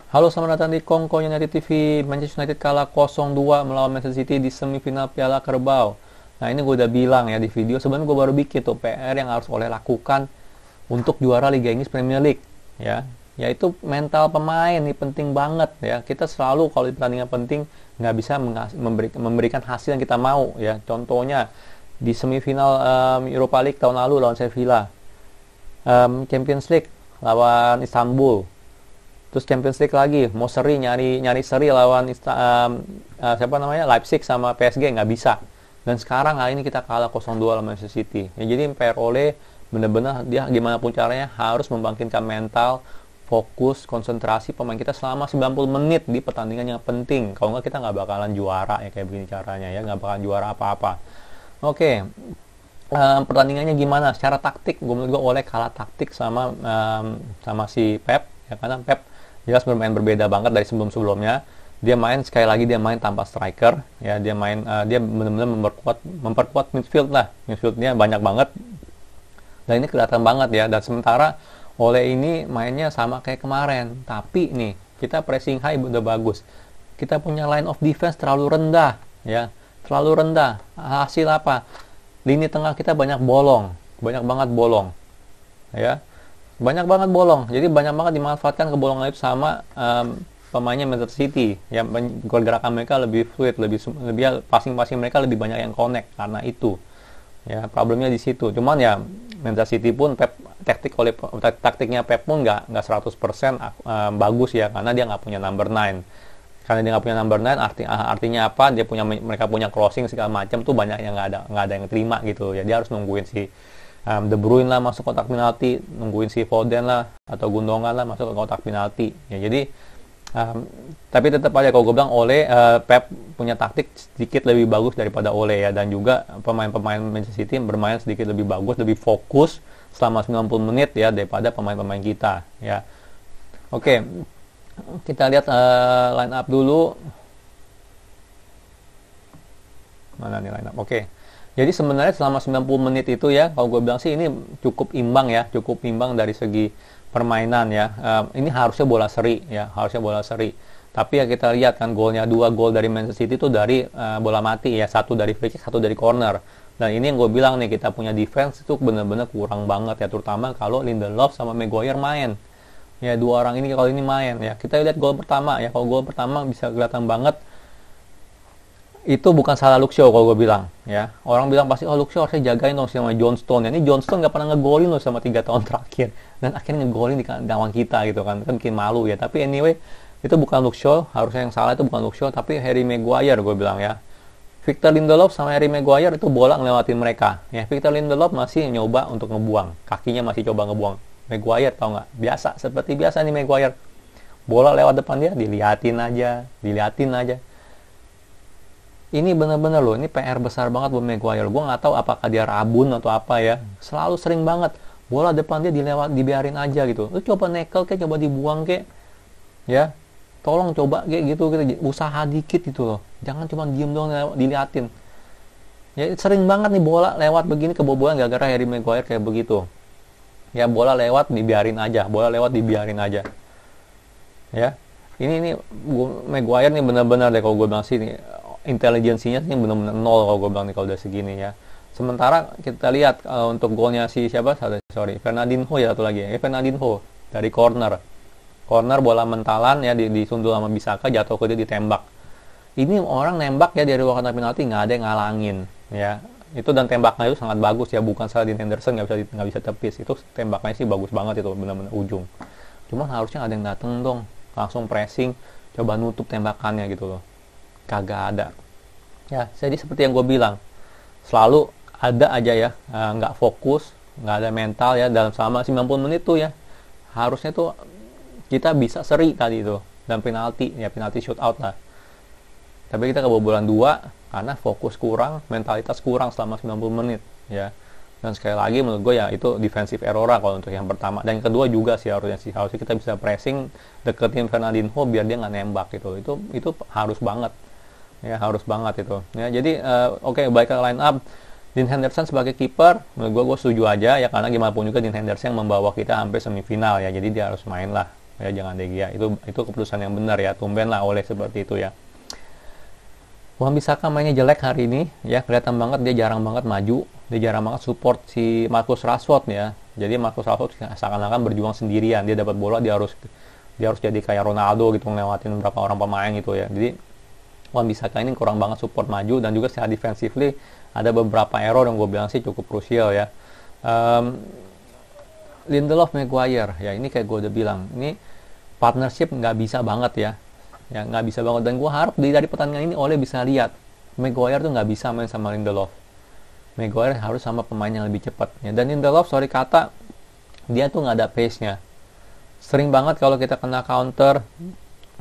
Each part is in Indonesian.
Halo, selamat datang di Kongko United TV. Manchester United kalah 0-2 melawan Manchester City di semifinal Piala Kerbau. Nah, ini gue udah bilang ya di video, sebenarnya gue baru bikin tuh PR yang harus oleh lakukan untuk juara Liga Inggris Premier League, ya. Yaitu mental pemain nih penting banget ya. Kita selalu kalau di pertandingan penting nggak bisa memberikan hasil yang kita mau ya. Contohnya di semifinal Europa League tahun lalu lawan Sevilla, Champions League lawan Istanbul. Terus Champions League lagi, mau seri nyari seri lawan siapa namanya Leipzig sama PSG nggak bisa. Dan sekarang hari ini kita kalah 0-2 lawan Manchester City. Ya, jadi PR Ole benar-benar dia gimana pun caranya harus membangkitkan mental, fokus, konsentrasi pemain kita selama 90 menit di pertandingan yang penting. Kalau nggak kita nggak bakalan juara ya kayak begini caranya ya, nggak bakalan juara apa-apa. Oke. Pertandingannya gimana? Secara taktik, menurut gue Ole kalah taktik sama si Pep ya, karena Pep jelas bermain berbeda banget dari sebelum-sebelumnya. Dia main sekali lagi dia main tanpa striker ya, dia benar-benar memperkuat midfield lah. Midfieldnya banyak banget. Dan ini kelihatan banget ya. Dan sementara Ole ini mainnya sama kayak kemarin, tapi nih kita pressing high udah bagus. Kita punya line of defense terlalu rendah ya. Terlalu rendah. Hasil apa? Lini tengah kita banyak banget bolong ya, banyak banget bolong. Jadi banyak banget dimanfaatkan kebolongan itu sama pemainnya Manchester City ya. Gerakan mereka lebih fluid, lebih passing mereka lebih banyak yang connect karena itu ya. Problemnya di situ. Cuman ya Manchester City pun taktiknya Pep pun nggak 100% bagus ya, karena dia nggak punya number 9. Karena dia nggak punya number 9 artinya apa? Mereka punya crossing segala macam tuh banyak yang nggak ada yang terima gitu ya. Dia harus nungguin si De Bruyne lah masuk kotak penalti, nungguin si Foden lah atau Gundogan lah masuk ke kotak penalti ya. Jadi tapi tetap aja kalau gue bilang Pep punya taktik sedikit lebih bagus daripada Ole ya, dan juga pemain-pemain Manchester City bermain sedikit lebih bagus, lebih fokus selama 90 menit ya daripada pemain-pemain kita ya. Oke. Kita lihat line up dulu. Mana nih line up? Oke. Jadi sebenarnya selama 90 menit itu ya, kalau gue bilang sih ini cukup imbang ya, cukup imbang dari segi permainan ya. Ini harusnya bola seri ya, harusnya bola seri. Tapi ya kita lihat kan dua gol dari Manchester City itu dari bola mati ya, satu dari free kick, satu dari corner. Dan ini yang gue bilang nih, kita punya defense itu benar-benar kurang banget ya, terutama kalau Lindelof sama Maguire main. Ya, dua orang ini kalau ini main ya. Kita lihat gol pertama ya. Kalau gol pertama bisa kelihatan banget itu bukan salah Luke Shaw kalau gue bilang ya. Orang bilang pasti Luke Shaw harusnya jagain dong sama John Stone. Ya, ini John Stone nggak pernah ngegolin loh sama 3 tahun terakhir, dan akhirnya ngegolin di gawang kita gitu kan bikin malu ya. Tapi anyway, itu bukan Luke Shaw. Harusnya yang salah itu bukan Luke Shaw tapi Harry Maguire gue bilang ya. Victor Lindelof sama Harry Maguire itu bola ngelewatin mereka ya. Victor Lindelof masih nyoba untuk ngebuang, kakinya masih coba ngebuang. Maguire tau nggak, seperti biasa nih Maguire, bola lewat depan dia diliatin aja. Ini bener-bener loh, ini PR besar banget buat Maguire. Gue nggak tahu apakah dia rabun atau apa ya, selalu sering banget bola depan dia dibiarin aja gitu. Lu coba nekel coba dibuang ya, tolong coba gitu, usaha dikit gitu loh, jangan cuma diem doang diliatin ya. Sering banget nih bola lewat begini kebobolan gara-gara Harry Maguire kayak begitu ya. Bola lewat dibiarin aja ya. Ini Maguire nih benar-benar deh kalau gue bilang sih, intelijensinya sih benar-benar nol kalau gue bilang nih kalau udah segini ya. Sementara kita lihat untuk golnya si siapa, Fernandinho ya, satu lagi ya, Fernandinho dari corner bola mentalan ya, disundul sama Bisaka, jatuh ke dia, ditembak. Ini orang nembak ya dari luar kotak penalti, nggak ada yang ngalangin ya. Itu, dan tembaknya itu sangat bagus ya, bukan salah Dean Henderson, nggak bisa tepis. Itu tembaknya sih bagus banget, itu benar-benar ujung. Cuman harusnya ada yang dateng dong, langsung pressing, coba nutup tembakannya gitu loh. Kagak ada ya. Jadi seperti yang gue bilang, selalu ada aja ya nggak fokus, nggak ada mental ya dalam selama 90 menit tuh ya. Harusnya tuh kita bisa seri tadi itu, dan penalti shootout lah. Tapi kita kebobolan 2 karena fokus kurang, mentalitas kurang selama 90 menit ya. Dan sekali lagi menurut gue ya itu defensive error kalau untuk yang pertama. Dan yang kedua juga sih harusnya kita bisa pressing, deketin Fernandinho biar dia nggak nembak gitu. Itu harus banget ya, itu ya. Jadi oke, balik ke line up. Dean Henderson sebagai kiper, menurut gue setuju aja ya, karena gimana pun juga Dean Henderson yang membawa kita sampai semifinal ya, jadi dia harus main lah ya, jangan De Gea. Itu keputusan yang benar ya, tumben lah Ole seperti itu ya. Wan-Bissaka mainnya jelek hari ini ya, kelihatan banget dia jarang banget maju, dia jarang banget support si Marcus Rashford ya. Jadi Marcus Rashford seakan-akan berjuang sendirian, dia dapat bola dia harus jadi kayak Ronaldo gitu, ngelewatin beberapa orang pemain gitu ya. Jadi Wan-Bissaka ini kurang banget support maju, dan juga secara defensively ada beberapa error yang gue bilang sih cukup krusial ya. Lindelof, Maguire ya, ini kayak gue udah bilang, ini partnership nggak bisa banget ya, nggak bisa banget. Dan gue harap dari pertandingan ini Ole bisa lihat Maguire tuh nggak bisa main sama Lindelof. Maguire harus sama pemain yang lebih cepat ya. Dan Lindelof, sorry kata, dia tuh nggak ada pace-nya. Sering banget kalau kita kena counter,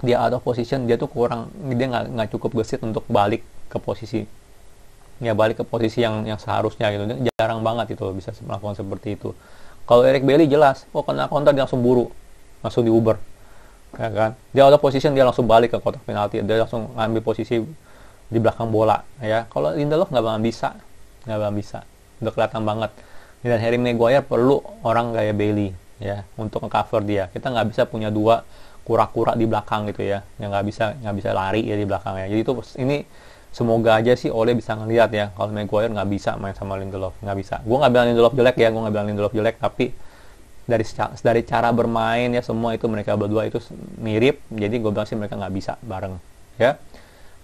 dia out of position, dia tuh kurang, dia nggak cukup gesit untuk balik ke posisi ya, balik ke posisi yang seharusnya gitu. Dia jarang banget itu bisa melakukan seperti itu. Kalau Eric Bailly jelas, kena counter dia langsung buru, langsung diuber, ya kan? Dia out of position, dia langsung balik ke kotak penalti, dia langsung ngambil posisi di belakang bola, ya. Kalau Lindelof nggak bakal bisa, udah kelihatan banget. Dan Harry Maguire perlu orang kayak Bailey, ya, untuk nge-cover dia. Kita nggak bisa punya dua kura-kura di belakang gitu ya, yang nggak bisa lari ya di belakang ya. Jadi ini semoga aja sih Ole bisa ngelihat ya, kalau Maguire nggak bisa main sama Lindelof, nggak bisa. Gue nggak bilang Lindelof jelek, tapi dari cara bermain ya, semua itu mereka berdua itu mirip. Jadi gue bilang sih mereka nggak bisa bareng ya.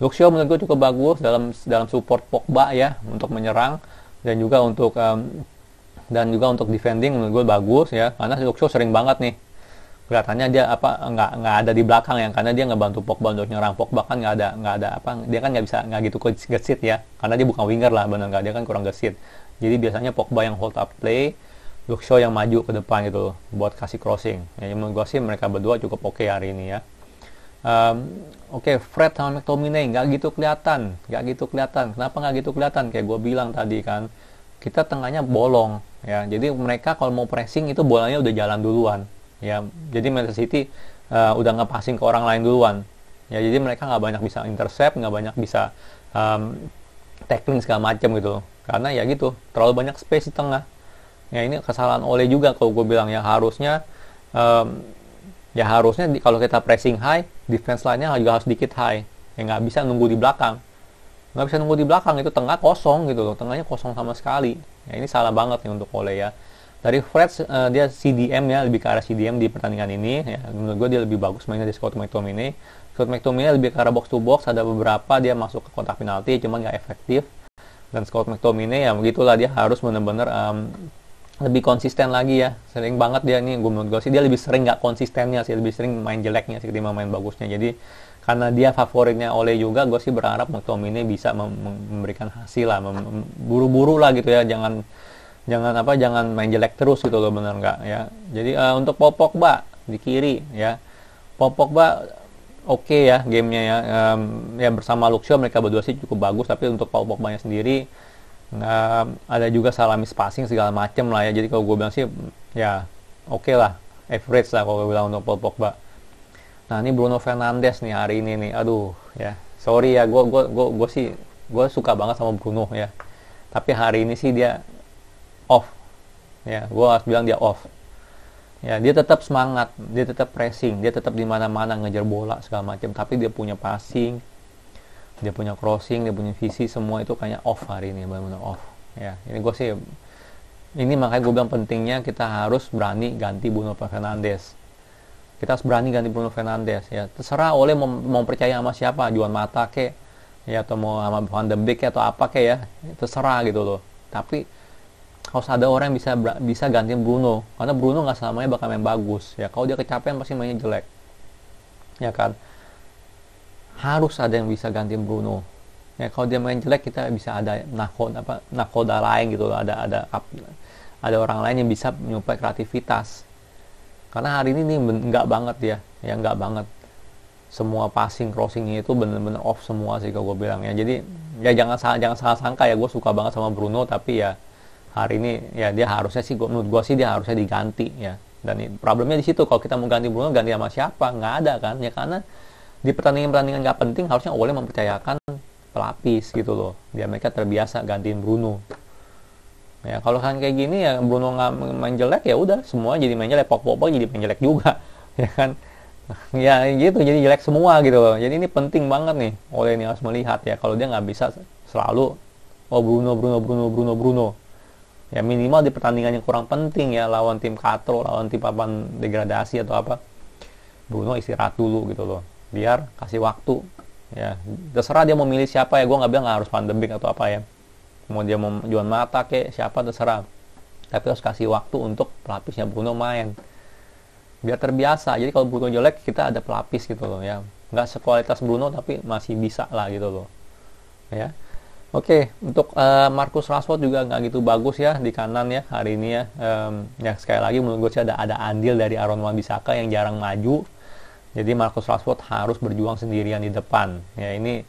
Luke Shaw menurut gue cukup bagus dalam support Pogba ya, untuk menyerang, dan juga untuk defending menurut gue bagus ya, karena Luke Shaw sering banget nih kelihatannya dia nggak ada di belakang ya, karena dia ngebantu Pogba untuk nyerang. Pogba kan nggak ada dia kan nggak gitu gesit ya, karena dia bukan winger lah, benar nggak, dia kan kurang gesit. Jadi biasanya Pogba yang hold up play, Luke Shaw yang maju ke depan gitu buat kasih crossing ya. Menurut gue sih mereka berdua cukup oke hari ini ya. Fred sama McTominay nggak gitu kelihatan. Kenapa nggak gitu kelihatan? Kayak gue bilang tadi kan, kita tengahnya bolong ya, jadi mereka kalau mau pressing itu bolanya udah jalan duluan ya. Jadi Manchester City udah nge-passing ke orang lain duluan ya, jadi mereka nggak banyak bisa intercept, nggak banyak bisa tackling segala macam gitu, karena ya gitu, terlalu banyak space di tengah ya. Ini kesalahan Ole juga kalau gue bilang ya, harusnya kalau kita pressing high, defense line-nya juga harus dikit high ya, nggak bisa nunggu di belakang, itu tengah kosong gitu loh, tengahnya kosong sama sekali ya. Ini salah banget nih untuk Ole ya. Dari Fred, dia CDM ya, lebih ke arah CDM di pertandingan ini ya. Menurut gue dia lebih bagus mainnya di Scott McTominay lebih ke arah box to box, ada beberapa dia masuk ke kotak penalti cuman nggak efektif. Dan Scott McTominay ya begitulah, dia harus benar-benar lebih konsisten lagi ya. Sering banget dia nih, menurut gue sih dia lebih sering nggak konsistennya sih, lebih sering main jeleknya sih ketimbang main bagusnya. Jadi karena dia favoritnya Ole juga, gue sih berharap McTominay bisa memberikan hasil lah, buru-buru lah gitu ya, jangan main jelek terus gitu loh, bener nggak ya. Jadi untuk Paul Pogba di kiri ya, Paul Pogba oke ya gamenya ya, ya bersama Luke Shaw mereka berdua sih cukup bagus. Tapi untuk Paul Pogba nya sendiri ada juga salah miss passing segala macem lah ya. Jadi kalau gue bilang sih ya oke lah, average lah kalau gue bilang untuk Paul Pogba. Nah ini Bruno Fernandes nih hari ini nih, aduh ya, sorry ya, gue suka banget sama Bruno ya, tapi hari ini sih dia off ya, gue harus bilang dia off ya. Dia tetap semangat, dia tetap pressing, dia tetap di mana-mana ngejar bola segala macam, tapi dia punya passing, dia punya crossing, dia punya visi, semua itu kayaknya off hari ini, benar-benar off ya. Ini makanya gue bilang pentingnya kita harus berani ganti Bruno Fernandes. Kita harus berani ganti Bruno Fernandes ya. Terserah Ole mau percaya sama siapa, Juan Mata kek ya, atau mau sama Van de Beek atau apa kek ya, terserah gitu loh. Tapi harus ada orang yang bisa gantiin Bruno, karena Bruno nggak selamanya bakal main bagus ya. Kalau dia kecapean pasti mainnya jelek ya kan. Harus ada yang bisa gantiin Bruno ya. Kalau dia main jelek, kita bisa ada nakoda lain gitu loh, ada orang lain yang bisa menyuplai kreativitas. Karena hari ini nggak banget ya nggak banget. Semua passing crossingnya itu bener-bener off semua sih kalau gue bilang ya. Jadi ya jangan salah sangka ya, gue suka banget sama Bruno, tapi ya hari ini ya dia harusnya sih, menurut gue sih dia harusnya diganti ya. Dan problemnya di situ, kalau kita mau ganti Bruno, ganti sama siapa? Nggak ada kan ya, karena di pertandingan nggak penting harusnya Ole mempercayakan pelapis gitu loh, biar mereka terbiasa gantiin Bruno ya. Kalau kan kayak gini ya, Bruno nggak main jelek ya udah semua jadi main jelek, Pogba jadi main jelek juga ya kan. Ya gitu, jadi jelek semua gitu loh. Jadi ini penting banget nih, Ole ini harus melihat ya, kalau dia nggak bisa selalu oh Bruno Bruno Bruno Bruno Bruno. Ya minimal di pertandingan yang kurang penting ya, lawan tim katro, lawan tim papan degradasi atau apa, Bruno istirahat dulu gitu loh, biar kasih waktu. Ya terserah dia mau milih siapa ya, gue nggak bilang harus Van de Beek atau apa ya, mau dia mau Juan Mata kek siapa terserah, tapi harus kasih waktu untuk pelapisnya Bruno main biar terbiasa. Jadi kalau Bruno jelek kita ada pelapis gitu loh ya, nggak sekualitas Bruno tapi masih bisa lah gitu loh ya. Oke, untuk Marcus Rashford juga nggak gitu bagus ya di kanan ya hari ini ya. Ya sekali lagi menurut gue sih ada andil dari Aaron Wan-Bissaka yang jarang maju. Jadi Marcus Rashford harus berjuang sendirian di depan. Ya ini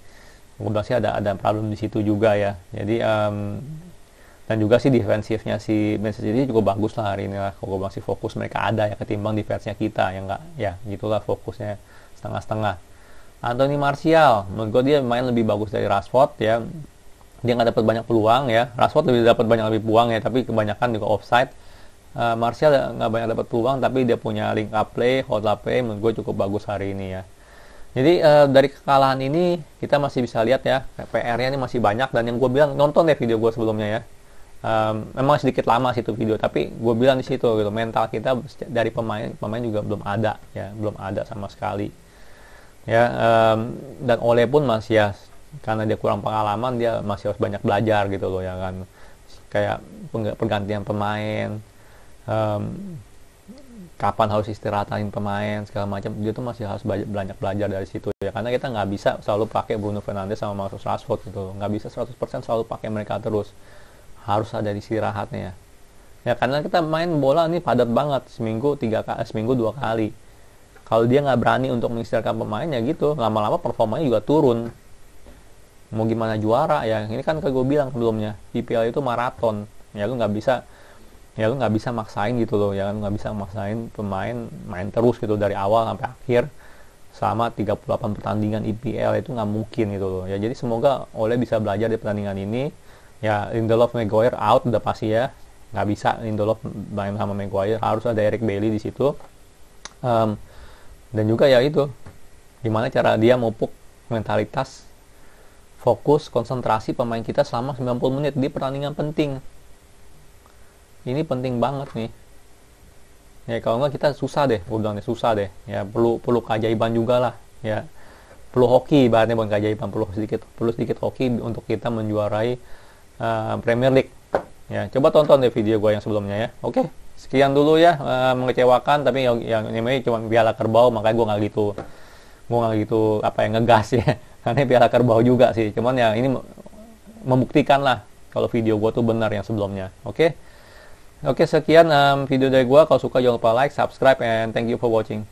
udah sih ada problem di situ juga ya. Jadi dan juga sih defensifnya si Manchester City juga bagus lah hari ini lah. Kalau masih fokus mereka ada ya ketimbang defense-nya kita yang nggak ya gitulah, fokusnya setengah-setengah. Anthony Martial menurut gue dia main lebih bagus dari Rashford ya. Dia nggak dapat banyak peluang ya. Rashford dapat lebih peluang ya, tapi kebanyakan juga offside. Martial nggak banyak dapat peluang, tapi dia punya link up play, hold up play, menurut gue cukup bagus hari ini ya. Jadi dari kekalahan ini kita masih bisa lihat ya, PR-nya ini masih banyak. Dan yang gue bilang, nonton deh video gue sebelumnya ya. Memang sedikit lama sih itu video, tapi gue bilang di situ gitu, mental kita dari pemain juga belum ada ya, belum ada sama sekali ya. Dan Ole pun masih ya, karena dia kurang pengalaman, dia masih harus banyak belajar gitu loh ya kan, kayak pergantian pemain, kapan harus istirahatin pemain segala macam, dia tuh masih harus banyak belajar dari situ ya, karena kita nggak bisa selalu pakai Bruno Fernandes sama Marcus Rashford gitu loh, nggak bisa 100% selalu pakai mereka terus, harus ada istirahatnya ya, karena kita main bola ini padat banget, seminggu 2 kali. Kalau dia nggak berani untuk mengistirahatkan pemain ya gitu, lama-lama performanya juga turun. Mau gimana juara ya, ini kan kayak gue bilang sebelumnya, IPL itu maraton ya, lu nggak bisa maksain gitu loh ya, nggak bisa maksain pemain main terus gitu dari awal sampai akhir selama 38 pertandingan IPL, itu nggak mungkin gitu loh ya. Jadi semoga Ole bisa belajar di pertandingan ini ya. Lindelof, Maguire out udah pasti ya, nggak bisa Lindelof main sama Maguire, harus ada Eric Bailly di situ. Dan juga ya itu, gimana cara dia mupuk mentalitas fokus, konsentrasi pemain kita selama 90 menit di pertandingan penting. Ini penting banget nih. Ya kalau nggak kita susah deh, gue bilang deh susah deh. Ya perlu keajaiban juga lah. Ya perlu hoki, ibaratnya bukan keajaiban, perlu sedikit hoki untuk kita menjuarai Premier League. Ya coba tonton deh video gue yang sebelumnya ya. Oke, sekian dulu ya, mengecewakan tapi yang namanya cuma Piala Kerbau, makanya gue nggak gitu apa yang ngegas ya. Karena Piala Kerbau juga sih, cuman ya ini membuktikan lah kalau video gue tuh benar yang sebelumnya. Oke, sekian video dari gue. Kalau suka jangan lupa like, subscribe, and thank you for watching.